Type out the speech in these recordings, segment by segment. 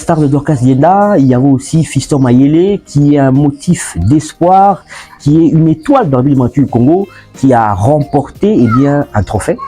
l'instar de Dorcas Dienda, il y avait aussi Fiston Mayele, qui est un motif d'espoir, qui est une étoile dans la ville du Congo, qui a remporté un trophée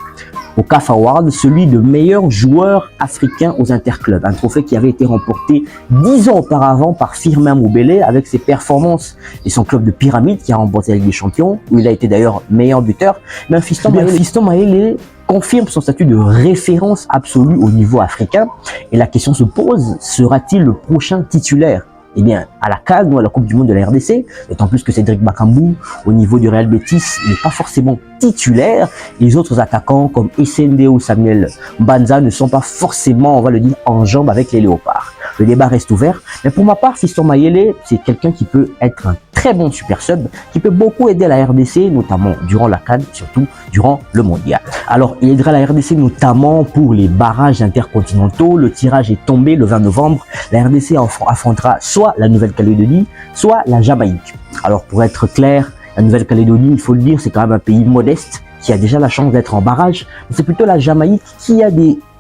au CAF Award, celui de meilleur joueur africain aux interclubs. Un trophée qui avait été remporté 10 ans auparavant par Firmin Moubele avec ses performances et son club de Pyramide qui a remporté la Ligue des Champions, où il a été d'ailleurs meilleur buteur. Mais Fiston Mayele confirme son statut de référence absolue au niveau africain. Et la question se pose, sera-t-il le prochain titulaire? Eh bien, à la CAN ou à la Coupe du Monde de la RDC, d'autant plus que Cédric Bakambu, au niveau du Real Betis, n'est pas forcément titulaire. Les autres attaquants comme Essende ou Samuel Mbanza ne sont pas forcément, on va le dire, en jambes avec les Léopards. Le débat reste ouvert. Mais pour ma part, Fiston Mayele, c'est quelqu'un qui peut être un très bon super sub, qui peut beaucoup aider la RDC, notamment durant la CAN, surtout durant le mondial. Alors, il aidera la RDC notamment pour les barrages intercontinentaux. Le tirage est tombé le 20 novembre. La RDC affrontera soit la Nouvelle-Calédonie, soit la Jamaïque. Alors, pour être clair, la Nouvelle-Calédonie, il faut le dire, c'est quand même un pays modeste qui a déjà la chance d'être en barrage. C'est plutôt la Jamaïque qui a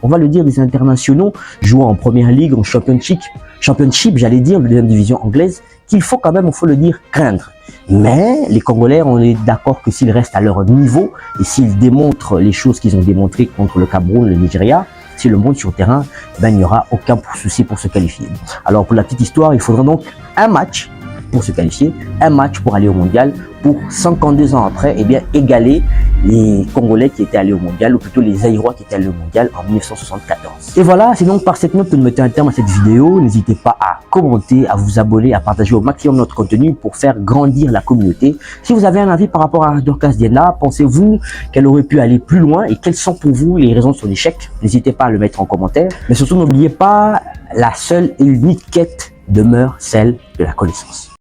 on va le dire, des internationaux jouant en première ligue, en championship, j'allais dire, de deuxième division anglaise, qu'il faut quand même, il faut le dire, craindre. Mais les Congolais, on est d'accord que s'ils restent à leur niveau et s'ils démontrent les choses qu'ils ont démontrées contre le Cameroun, le Nigeria, s'ils le montrent sur terrain, il n'y aura aucun souci pour se qualifier. Alors pour la petite histoire, il faudra donc un match pour se qualifier, un match pour aller au mondial, pour 52 ans après, égaler les Congolais qui étaient allés au mondial, ou plutôt les Zaïrois qui étaient allés au mondial en 1974. Et voilà, c'est donc par cette note que nous mettons un terme à cette vidéo. N'hésitez pas à commenter, à vous abonner, à partager au maximum notre contenu pour faire grandir la communauté. Si vous avez un avis par rapport à Dorcas Dienda, pensez-vous qu'elle aurait pu aller plus loin et quelles sont pour vous les raisons de son échec? N'hésitez pas à le mettre en commentaire. Mais surtout, n'oubliez pas, la seule et unique quête demeure celle de la connaissance.